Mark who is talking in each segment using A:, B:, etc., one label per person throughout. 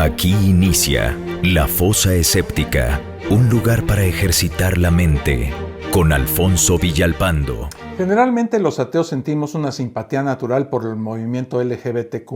A: Aquí inicia La Fosa Escéptica, un lugar para ejercitar la mente, con Alfonso Villalpando.
B: Generalmente los ateos sentimos una simpatía natural por el movimiento LGBTQ+.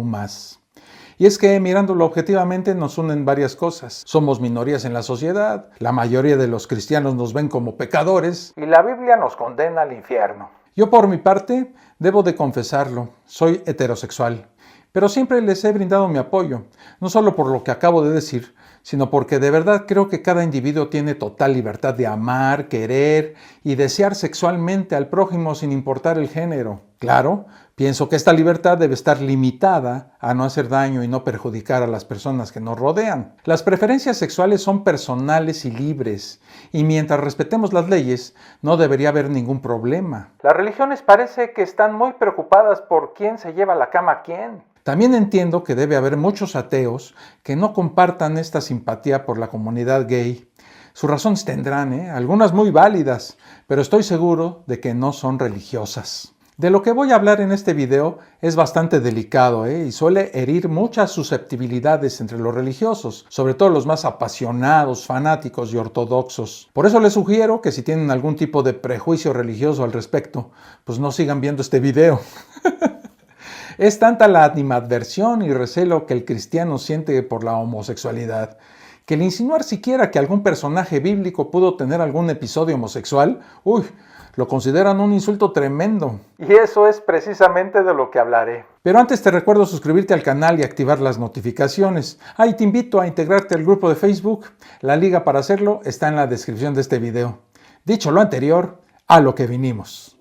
B: Y es que, mirándolo objetivamente, nos unen varias cosas. Somos minorías en la sociedad, la mayoría de los cristianos nos ven como pecadores, y la Biblia nos condena al infierno. Yo, por mi parte, debo de confesarlo, soy heterosexual. Pero siempre les he brindado mi apoyo, no solo por lo que acabo de decir, sino porque de verdad creo que cada individuo tiene total libertad de amar, querer y desear sexualmente al prójimo sin importar el género. Claro, pienso que esta libertad debe estar limitada a no hacer daño y no perjudicar a las personas que nos rodean. Las preferencias sexuales son personales y libres, y mientras respetemos las leyes, no debería haber ningún problema. Las religiones parece que están muy preocupadas por quién se lleva la cama a quién. También entiendo que debe haber muchos ateos que no compartan esta simpatía por la comunidad gay. Sus razones tendrán, algunas muy válidas, pero estoy seguro de que no son religiosas. De lo que voy a hablar en este video es bastante delicado y suele herir muchas susceptibilidades entre los religiosos, sobre todo los más apasionados, fanáticos y ortodoxos. Por eso les sugiero que si tienen algún tipo de prejuicio religioso al respecto, pues no sigan viendo este video. Es tanta la animadversión y recelo que el cristiano siente por la homosexualidad, que el insinuar siquiera que algún personaje bíblico pudo tener algún episodio homosexual, lo consideran un insulto tremendo. Y eso es precisamente de lo que hablaré. Pero antes te recuerdo suscribirte al canal y activar las notificaciones. Y te invito a integrarte al grupo de Facebook. La liga para hacerlo está en la descripción de este video. Dicho lo anterior, a lo que vinimos.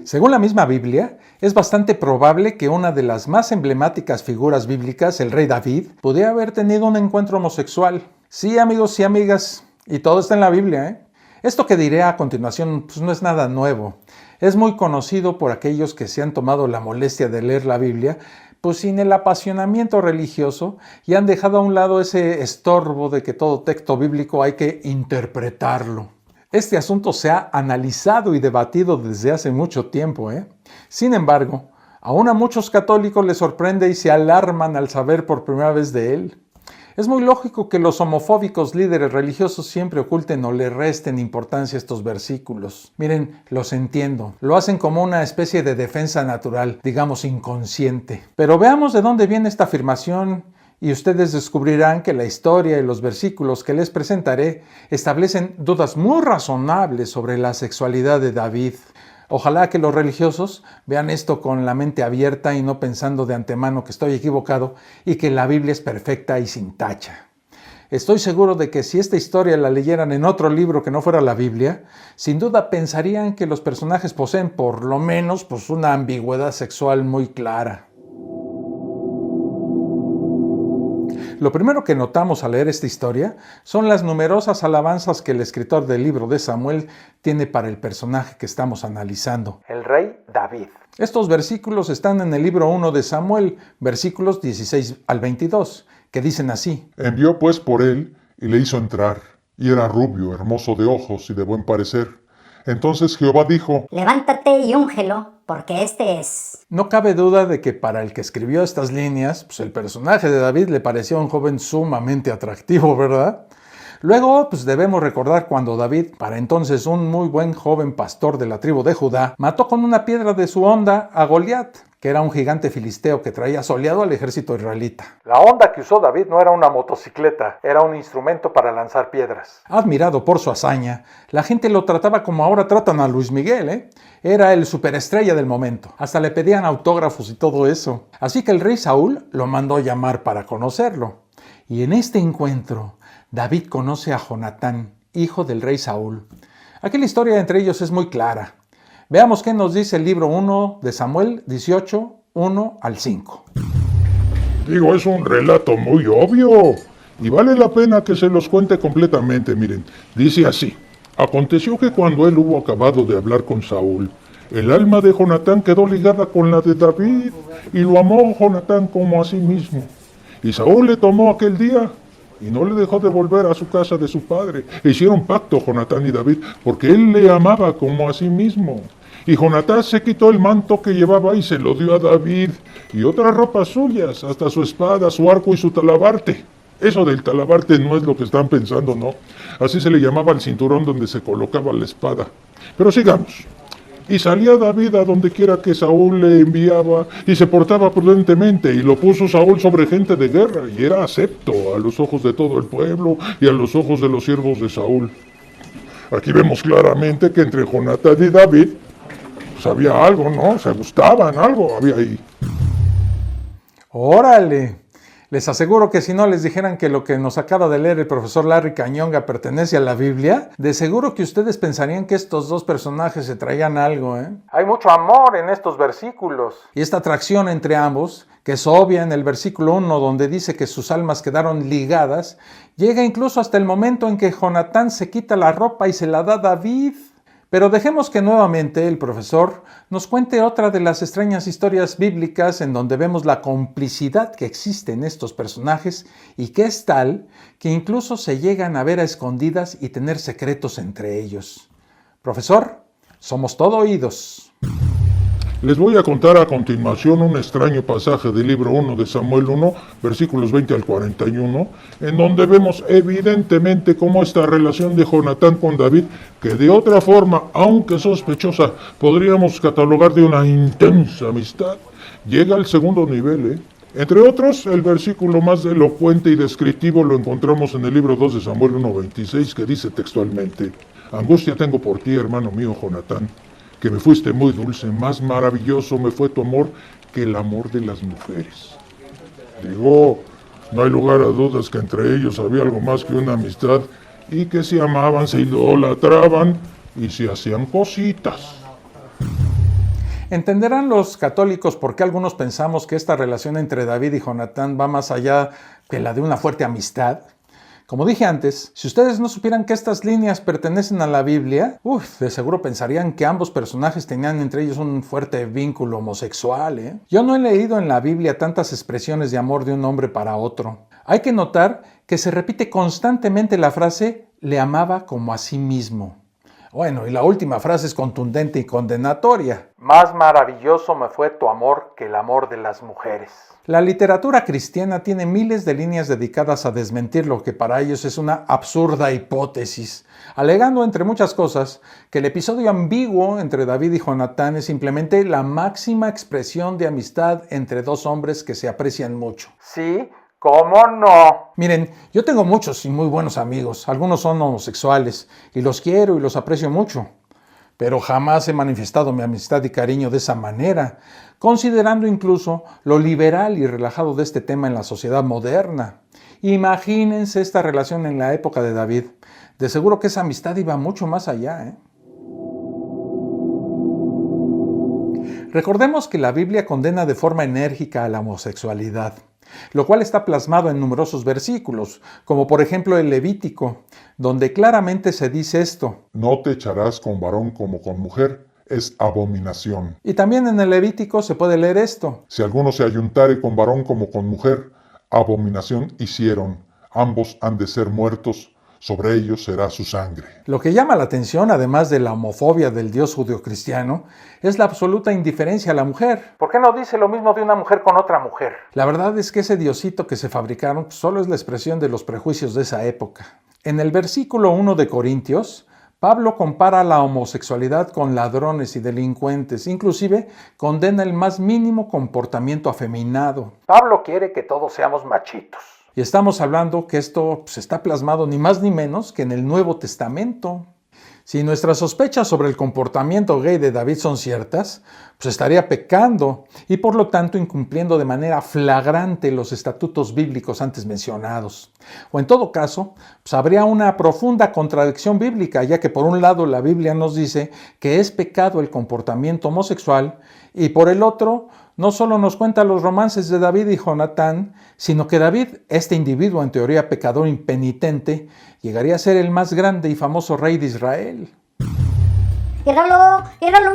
B: Según la misma Biblia, es bastante probable que una de las más emblemáticas figuras bíblicas, el rey David, pudiera haber tenido un encuentro homosexual. Sí, amigos y amigas, y todo está en la Biblia. Esto que diré a continuación pues no es nada nuevo. Es muy conocido por aquellos que se han tomado la molestia de leer la Biblia, pues sin el apasionamiento religioso, y han dejado a un lado ese estorbo de que todo texto bíblico hay que interpretarlo. Este asunto se ha analizado y debatido desde hace mucho tiempo. Sin embargo, aún a muchos católicos les sorprende y se alarman al saber por primera vez de él. Es muy lógico que los homofóbicos líderes religiosos siempre oculten o le resten importancia a estos versículos. Miren, los entiendo. Lo hacen como una especie de defensa natural, digamos inconsciente. Pero veamos de dónde viene esta afirmación. Y ustedes descubrirán que la historia y los versículos que les presentaré establecen dudas muy razonables sobre la sexualidad de David. Ojalá que los religiosos vean esto con la mente abierta y no pensando de antemano que estoy equivocado y que la Biblia es perfecta y sin tacha. Estoy seguro de que si esta historia la leyeran en otro libro que no fuera la Biblia, sin duda pensarían que los personajes poseen por lo menos una ambigüedad sexual muy clara. Lo primero que notamos al leer esta historia son las numerosas alabanzas que el escritor del libro de Samuel tiene para el personaje que estamos analizando, el rey David. Estos versículos están en el libro 1 de Samuel, versículos 16 al 22, que dicen así:
C: Envió pues por él y le hizo entrar, y era rubio, hermoso de ojos y de buen parecer. Entonces Jehová dijo:
D: Levántate y úngelo, porque este es.
B: No cabe duda de que para el que escribió estas líneas, el personaje de David le parecía un joven sumamente atractivo, ¿verdad? Luego, debemos recordar cuando David, para entonces un muy buen joven pastor de la tribu de Judá, mató con una piedra de su honda a Goliat, que era un gigante filisteo que traía soleado al ejército israelita. La honda que usó David no era una motocicleta, era un instrumento para lanzar piedras. Admirado por su hazaña, la gente lo trataba como ahora tratan a Luis Miguel, Era el superestrella del momento. Hasta le pedían autógrafos y todo eso. Así que el rey Saúl lo mandó llamar para conocerlo. Y en este encuentro, David conoce a Jonatán, hijo del rey Saúl. Aquí la historia entre ellos es muy clara. Veamos qué nos dice el libro 1 de Samuel 18, 1 al 5.
C: Es un relato muy obvio y vale la pena que se los cuente completamente. Miren, dice así: Aconteció que cuando él hubo acabado de hablar con Saúl, el alma de Jonatán quedó ligada con la de David, y lo amó Jonatán como a sí mismo. Y Saúl le tomó aquel día y no le dejó de volver a su casa de su padre. Hicieron pacto Jonatán y David, porque él le amaba como a sí mismo. Y Jonatán se quitó el manto que llevaba y se lo dio a David, y otras ropas suyas, hasta su espada, su arco y su talabarte. Eso del talabarte no es lo que están pensando, ¿no? Así se le llamaba al cinturón donde se colocaba la espada. Pero sigamos. Y salía David a donde quiera que Saúl le enviaba, y se portaba prudentemente, y lo puso Saúl sobre gente de guerra, y era acepto a los ojos de todo el pueblo, y a los ojos de los siervos de Saúl. Aquí vemos claramente que entre Jonatán y David, pues había algo, ¿no? Se gustaban, algo había ahí.
B: ¡Órale! Les aseguro que si no les dijeran que lo que nos acaba de leer el profesor Larry Cañonga pertenece a la Biblia, de seguro que ustedes pensarían que estos dos personajes se traían algo, ¿eh? Hay mucho amor en estos versículos. Y esta atracción entre ambos, que es obvia en el versículo 1 donde dice que sus almas quedaron ligadas, llega incluso hasta el momento en que Jonatán se quita la ropa y se la da a David. Pero dejemos que nuevamente el profesor nos cuente otra de las extrañas historias bíblicas en donde vemos la complicidad que existe en estos personajes y que es tal que incluso se llegan a ver a escondidas y tener secretos entre ellos. Profesor, somos todo oídos.
C: Les voy a contar a continuación un extraño pasaje del libro 1 de Samuel 1, versículos 20 al 41, en donde vemos evidentemente cómo esta relación de Jonatán con David, que de otra forma, aunque sospechosa, podríamos catalogar de una intensa amistad, llega al segundo nivel, Entre otros, el versículo más elocuente y descriptivo lo encontramos en el libro 2 de Samuel 1:26, que dice textualmente: angustia tengo por ti, hermano mío Jonatán, que me fuiste muy dulce, más maravilloso me fue tu amor que el amor de las mujeres. Digo, no hay lugar a dudas que entre ellos había algo más que una amistad y que se amaban, se idolatraban y se hacían cositas.
B: Entenderán los católicos por qué algunos pensamos que esta relación entre David y Jonatán va más allá que la de una fuerte amistad. Como dije antes, si ustedes no supieran que estas líneas pertenecen a la Biblia, de seguro pensarían que ambos personajes tenían entre ellos un fuerte vínculo homosexual, Yo no he leído en la Biblia tantas expresiones de amor de un hombre para otro. Hay que notar que se repite constantemente la frase «le amaba como a sí mismo». Bueno, y la última frase es contundente y condenatoria. Más maravilloso me fue tu amor que el amor de las mujeres. La literatura cristiana tiene miles de líneas dedicadas a desmentir lo que para ellos es una absurda hipótesis, alegando entre muchas cosas que el episodio ambiguo entre David y Jonatán es simplemente la máxima expresión de amistad entre dos hombres que se aprecian mucho. Sí, ¿cómo no? Miren, yo tengo muchos y muy buenos amigos, algunos son homosexuales, y los quiero y los aprecio mucho, pero jamás he manifestado mi amistad y cariño de esa manera, considerando incluso lo liberal y relajado de este tema en la sociedad moderna. Imagínense esta relación en la época de David, de seguro que esa amistad iba mucho más allá, Recordemos que la Biblia condena de forma enérgica a la homosexualidad, lo cual está plasmado en numerosos versículos, como por ejemplo el Levítico, donde claramente se dice esto:
C: no te echarás con varón como con mujer, es abominación.
B: Y también en el Levítico se puede leer esto:
C: si alguno se ayuntare con varón como con mujer, abominación hicieron, ambos han de ser muertos, sobre ellos será su sangre. Lo
B: que llama la atención, además de la homofobia del Dios judeocristiano, es la absoluta indiferencia a la mujer. ¿Por qué no dice lo mismo de una mujer con otra mujer? La verdad es que ese diosito que se fabricaron solo es la expresión de los prejuicios de esa época. En el versículo 1 de Corintios, Pablo compara la homosexualidad con ladrones y delincuentes, inclusive condena el más mínimo comportamiento afeminado. Pablo quiere que todos seamos machitos. Y estamos hablando que esto está plasmado ni más ni menos que en el Nuevo Testamento. Si nuestras sospechas sobre el comportamiento gay de David son ciertas, estaría pecando y por lo tanto incumpliendo de manera flagrante los estatutos bíblicos antes mencionados. O en todo caso, habría una profunda contradicción bíblica, ya que por un lado la Biblia nos dice que es pecado el comportamiento homosexual y por el otro no solo nos cuenta los romances de David y Jonatán, sino que David, este individuo en teoría pecador impenitente, llegaría a ser el más grande y famoso rey de Israel.
D: Míralo,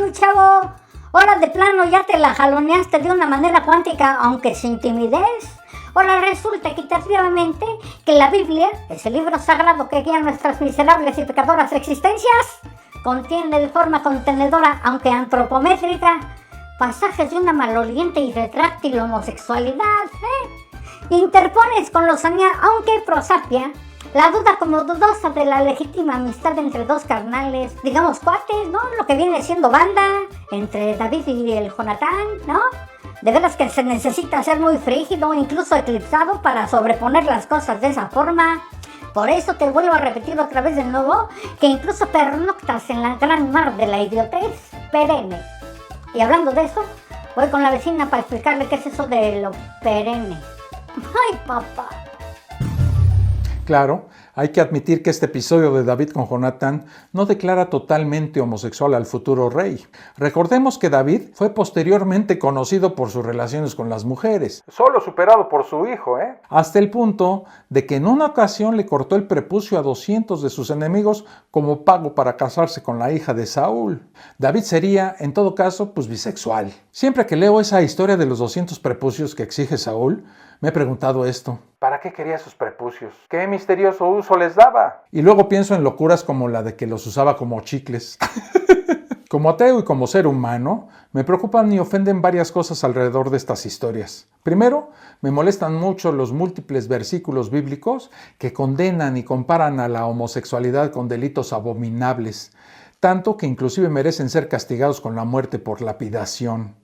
D: mi chavo. Ahora de plano ya te la jaloneaste de una manera cuántica, aunque sin timidez. Ahora resulta equitativamente que la Biblia es el libro sagrado que guía nuestras miserables y pecadoras existencias. contiene de forma contenedora, aunque antropométrica, pasajes de una maloliente y retráctil homosexualidad. Interpones con lozanía, aunque prosapia, la duda como dudosa de la legítima amistad entre dos carnales, digamos cuates, ¿no? Lo que viene siendo banda entre David y el Jonatán, ¿no? De veras que se necesita ser muy frígido, incluso eclipsado, para sobreponer las cosas de esa forma. Por eso te vuelvo a repetir otra vez de nuevo, que incluso pernoctas en la gran mar de la idiotez perenne. Y hablando de eso, voy con la vecina para explicarle qué es eso de lo perenne. ¡Ay, papá!
B: Claro, hay que admitir que este episodio de David con Jonatán no declara totalmente homosexual al futuro rey. Recordemos que David fue posteriormente conocido por sus relaciones con las mujeres, solo superado por su hijo, hasta el punto de que en una ocasión le cortó el prepucio a 200 de sus enemigos como pago para casarse con la hija de Saúl. David sería, en todo caso, bisexual. Siempre que leo esa historia de los 200 prepucios que exige Saúl, me he preguntado esto: ¿para qué quería esos prepucios? ¿Qué misterioso uso les daba? Y luego pienso en locuras como la de que los usaba como chicles. Como ateo y como ser humano, me preocupan y ofenden varias cosas alrededor de estas historias. Primero, me molestan mucho los múltiples versículos bíblicos que condenan y comparan a la homosexualidad con delitos abominables, tanto que inclusive merecen ser castigados con la muerte por lapidación.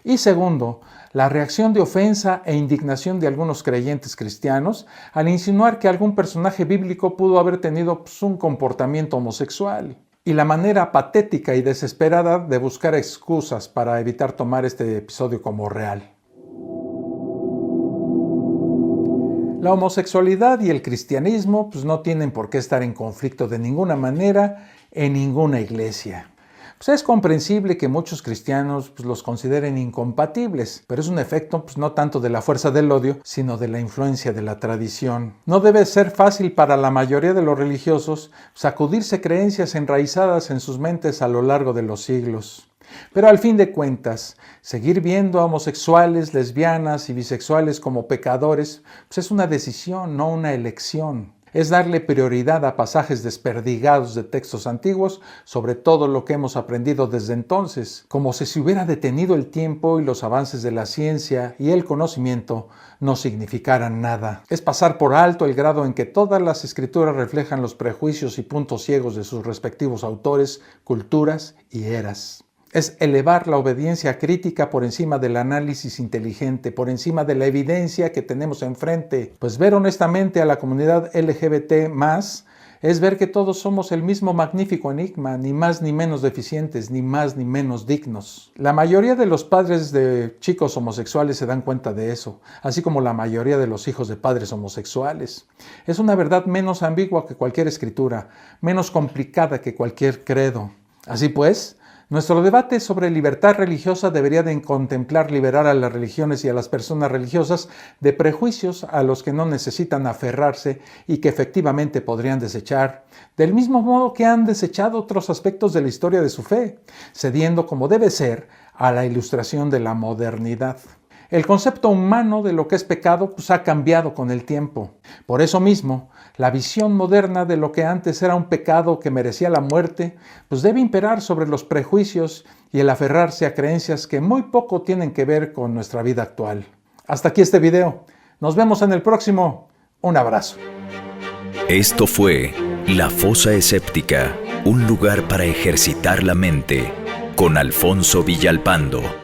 B: Y segundo, la reacción de ofensa e indignación de algunos creyentes cristianos al insinuar que algún personaje bíblico pudo haber tenido un comportamiento homosexual. Y la manera patética y desesperada de buscar excusas para evitar tomar este episodio como real. La homosexualidad y el cristianismo no tienen por qué estar en conflicto de ninguna manera en ninguna iglesia. Es comprensible que muchos cristianos los consideren incompatibles, pero es un efecto no tanto de la fuerza del odio, sino de la influencia de la tradición. No debe ser fácil para la mayoría de los religiosos sacudirse creencias enraizadas en sus mentes a lo largo de los siglos. Pero al fin de cuentas, seguir viendo a homosexuales, lesbianas y bisexuales como pecadores es una decisión, no una elección. Es darle prioridad a pasajes desperdigados de textos antiguos sobre todo lo que hemos aprendido desde entonces, como si se hubiera detenido el tiempo y los avances de la ciencia y el conocimiento no significaran nada. Es pasar por alto el grado en que todas las escrituras reflejan los prejuicios y puntos ciegos de sus respectivos autores, culturas y eras. Es elevar la obediencia crítica por encima del análisis inteligente, por encima de la evidencia que tenemos enfrente. Pues ver honestamente a la comunidad LGBT+, es ver que todos somos el mismo magnífico enigma, ni más ni menos deficientes, ni más ni menos dignos. La mayoría de los padres de chicos homosexuales se dan cuenta de eso, así como la mayoría de los hijos de padres homosexuales. Es una verdad menos ambigua que cualquier escritura, menos complicada que cualquier credo. Así pues, nuestro debate sobre libertad religiosa debería de contemplar liberar a las religiones y a las personas religiosas de prejuicios a los que no necesitan aferrarse y que efectivamente podrían desechar, del mismo modo que han desechado otros aspectos de la historia de su fe, cediendo como debe ser a la ilustración de la modernidad. El concepto humano de lo que es pecado ha cambiado con el tiempo. Por eso mismo, la visión moderna de lo que antes era un pecado que merecía la muerte, debe imperar sobre los prejuicios y el aferrarse a creencias que muy poco tienen que ver con nuestra vida actual. Hasta aquí este video. Nos vemos en el próximo. Un abrazo.
A: Esto fue La Fosa Escéptica, un lugar para ejercitar la mente, con Alfonso Villalpando.